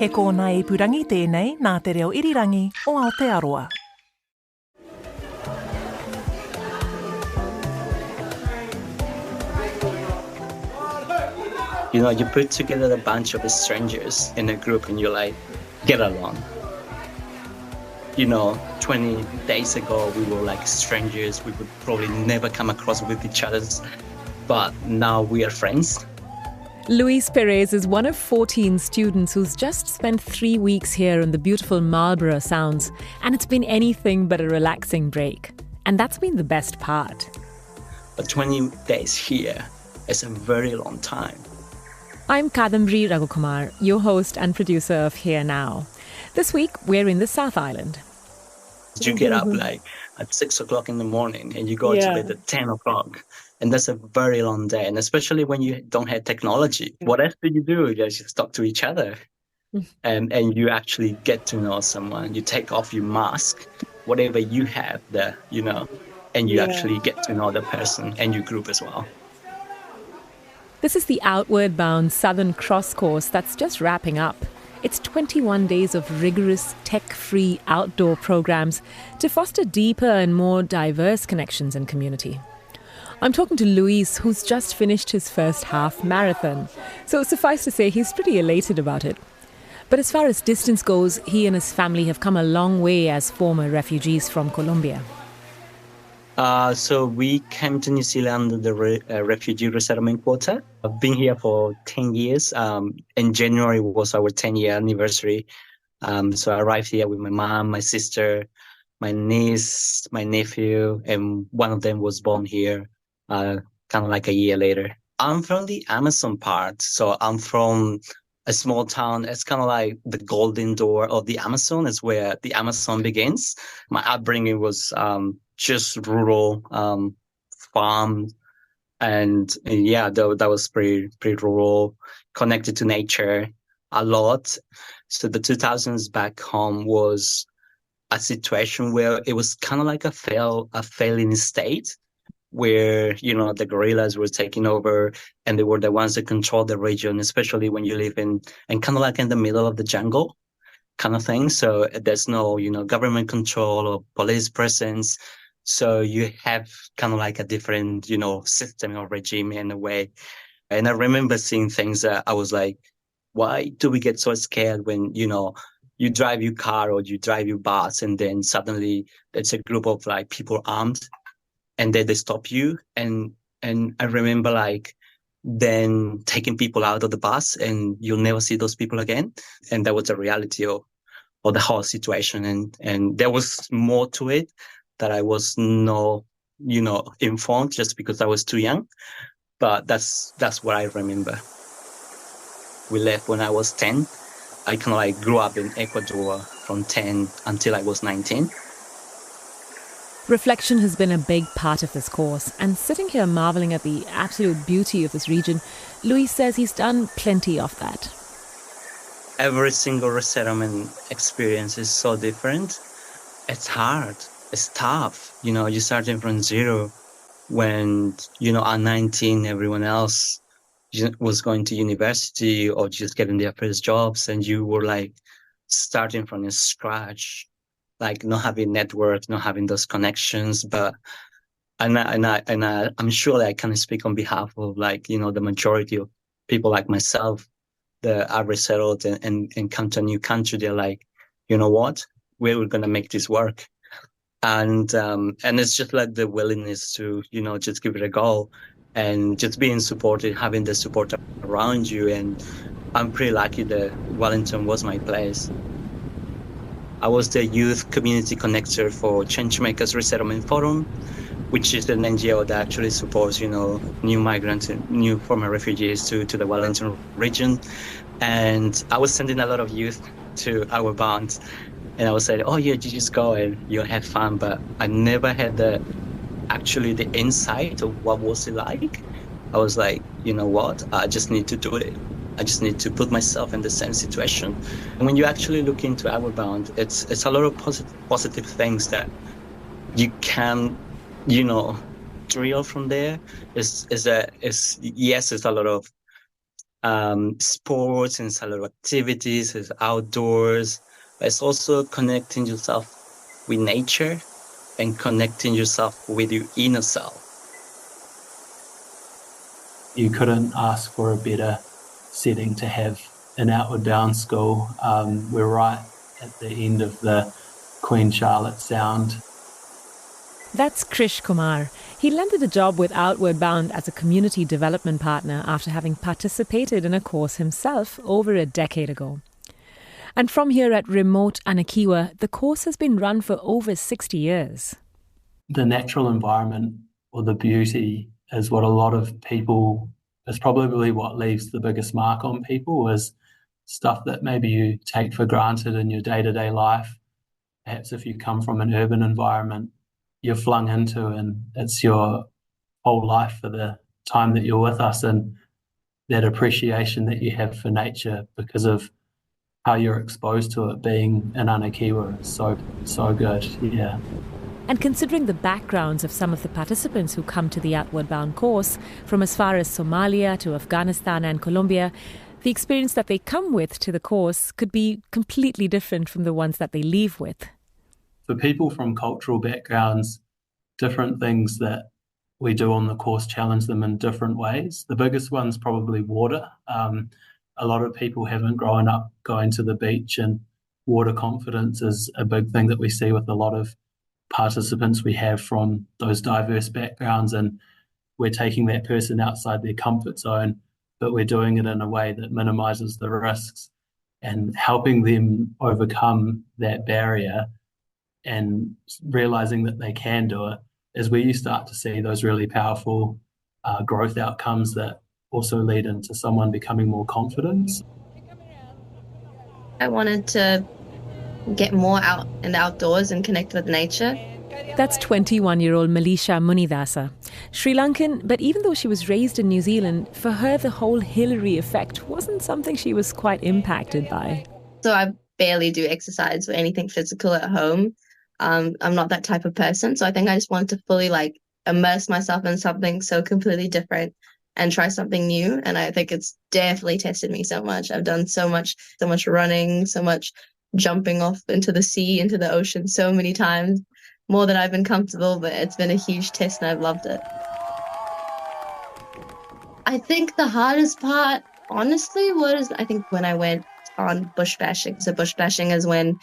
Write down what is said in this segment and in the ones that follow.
He kōna e purangi tēnei nā te reo irirangi o Aotearoa. You know, you put together a bunch of strangers in a group and you like, get along. You know, 20 days ago, we were like strangers. We would probably never come across with each other, but now we are friends. Luis Perez is one of 14 students who's just spent 3 weeks here in the beautiful Marlborough Sounds, and it's been anything but a relaxing break. And that's been the best part. But 20 days here is a very long time. I'm Kadambri Raghukumar, your host and producer of Here Now. This week, we're in the South Island. You get up like at 6 o'clock in the morning and you go to bed at 10 o'clock. And that's a very long day. And especially when you don't have technology, what else do? You just talk to each other. And you actually get to know someone. You take off your mask, whatever you have there, you know, and you actually get to know the person and your group as well. This is the Outward Bound Southern Cross course that's just wrapping up. It's 21 days of rigorous, tech-free outdoor programs to foster deeper and more diverse connections in community. I'm talking to Luis, who's just finished his first half marathon. So suffice to say, he's pretty elated about it. But as far as distance goes, he and his family have come a long way as former refugees from Colombia. So we came to New Zealand under the refugee resettlement quota. I've been here for 10 years. In January was our 10-year anniversary. So I arrived here with my mom, my sister, my niece, my nephew, and one of them was born here kind of like a year later. I'm from the Amazon part. So I'm from a small town. It's kind of like the golden door of the Amazon. It's where the Amazon begins. My upbringing was just rural farm, and that was pretty rural, connected to nature a lot. So the 2000s back home was a situation where it was kind of like a failing state, where, you know, the guerrillas were taking over and they were the ones that controlled the region, especially when you live in kind of like in the middle of the jungle kind of thing. So there's no, you know, government control or police presence. So you have kind of like a different, you know, system or regime in a way. And I remember seeing things that I was like, why do we get so scared when, you know, you drive your car or you drive your bus and then suddenly there's a group of like people armed and then they stop you. And I remember like then taking people out of the bus and you'll never see those people again. And that was the reality of the whole situation. And there was more to it that I was not, you know, informed just because I was too young. But that's what I remember. We left when I was 10. I kind of like grew up in Ecuador from 10 until I was 19. Reflection has been a big part of this course, and sitting here marvelling at the absolute beauty of this region, Luis says he's done plenty of that. Every single resettlement experience is so different. It's hard. It's tough. You know, you're starting from zero when, you know, at 19, everyone else was going to university or just getting their first jobs, and you were like starting from scratch, like not having network, not having those connections. But I'm sure that I can speak on behalf of, like, you know, the majority of people like myself that are resettled and come to a new country. They're like, you know what, we're going to make this work. And it's just like the willingness to, you know, just give it a go and just being supported, having the support around you. And I'm pretty lucky that Wellington was my place. I was the youth community connector for Changemakers Resettlement Forum, which is an NGO that actually supports, you know, new migrants and new former refugees to the Wellington region. And I was sending a lot of youth to our bound. And I was saying, oh, yeah, you just go and you'll have fun. But I never had the insight of what was it like. I was like, you know what? I just need to do it. I just need to put myself in the same situation. And when you actually look into Outward Bound, it's a lot of positive things that you can, you know, drill from there. It's a lot of sports and cellular activities, it's outdoors. But it's also connecting yourself with nature and connecting yourself with your inner self. You couldn't ask for a better setting to have an Outward Bound school. We're right at the end of the Queen Charlotte Sound. That's Krish Kumar. He landed a job with Outward Bound as a community development partner after having participated in a course himself over a decade ago. And from here at remote Anakiwa, the course has been run for over 60 years. The natural environment or the beauty is what a lot of people, is probably what leaves the biggest mark on people, is stuff that maybe you take for granted in your day-to-day life. Perhaps if you come from an urban environment, you're flung into and it's your whole life for the time that you're with us, and that appreciation that you have for nature because of how you're exposed to it being in Anakiwa is so good, yeah. And considering the backgrounds of some of the participants who come to the Outward Bound course, from as far as Somalia to Afghanistan and Colombia, the experience that they come with to the course could be completely different from the ones that they leave with. For people from cultural backgrounds, different things that we do on the course challenge them in different ways. The biggest one's probably water. A lot of people haven't grown up going to the beach, and water confidence is a big thing that we see with a lot of participants we have from those diverse backgrounds, and we're taking that person outside their comfort zone, but we're doing it in a way that minimises the risks and helping them overcome that barrier and realising that they can do it is where you start to see those really powerful growth outcomes that also lead into someone becoming more confident. I wanted to get more out in the outdoors and connect with nature. That's 21-year-old Malisha Munidasa. Sri Lankan, but even though she was raised in New Zealand, for her the whole Hillary effect wasn't something she was quite impacted by. So I barely do exercise or anything physical at home. I'm not that type of person. So I think I just wanted to fully immerse myself in something so completely different and try something new. And I think it's definitely tested me so much. I've done so much running, so much jumping off into the sea, into the ocean so many times, more than I've been comfortable, but it's been a huge test and I've loved it. I think the hardest part, honestly, was when I went on bush bashing. So bush bashing is when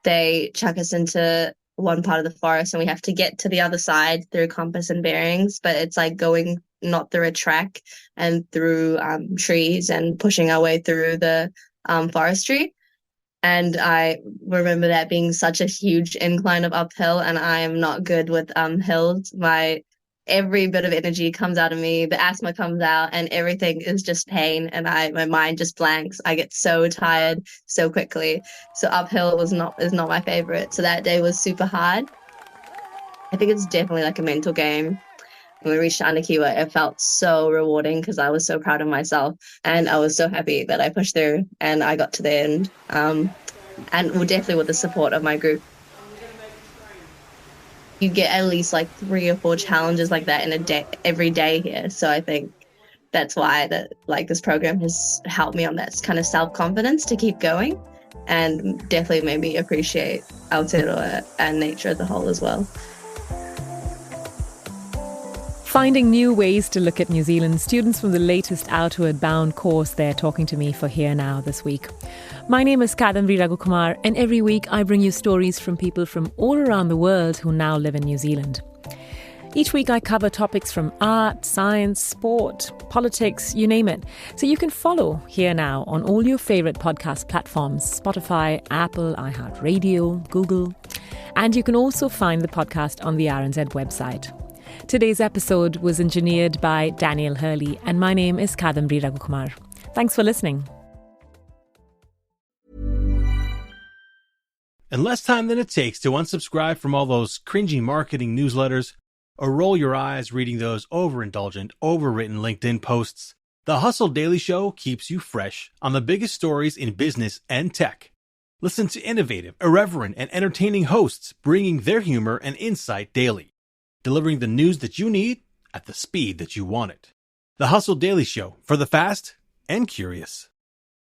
they chuck us into one part of the forest and we have to get to the other side through compass and bearings, but it's like going not through a track and through trees and pushing our way through the forestry. And I remember that being such a huge incline of uphill, and I am not good with hills. Every bit of energy comes out of me, the asthma comes out, and everything is just pain, and my mind just blanks. I get so tired so quickly. So uphill is not my favorite. So that day was super hard. I think it's definitely like a mental game. When we reached Anakiwa, it felt so rewarding because I was so proud of myself and I was so happy that I pushed through and I got to the end. And definitely with the support of my group. You get at least 3 or 4 challenges like that in a day, every day here. So I think that's why this program has helped me on that kind of self-confidence to keep going, and definitely made me appreciate Aotearoa and nature as a whole as well. Finding new ways to look at New Zealand, students from the latest Outward Bound course, they're talking to me for Here Now this week. My name is Kadambri Raghukumar, and every week I bring you stories from people from all around the world who now live in New Zealand. Each week I cover topics from art, science, sport, politics, you name it. So you can follow Here Now on all your favourite podcast platforms, Spotify, Apple, iHeartRadio, Google. And you can also find the podcast on the RNZ website. Today's episode was engineered by Daniel Hurley, and my name is Kadambri Raghukumar. Thanks for listening. In less time than it takes to unsubscribe from all those cringy marketing newsletters or roll your eyes reading those overindulgent, overwritten LinkedIn posts, The Hustle Daily Show keeps you fresh on the biggest stories in business and tech. Listen to innovative, irreverent, and entertaining hosts bringing their humor and insight daily, delivering the news that you need at the speed that you want it. The Hustle Daily Show, for the fast and curious.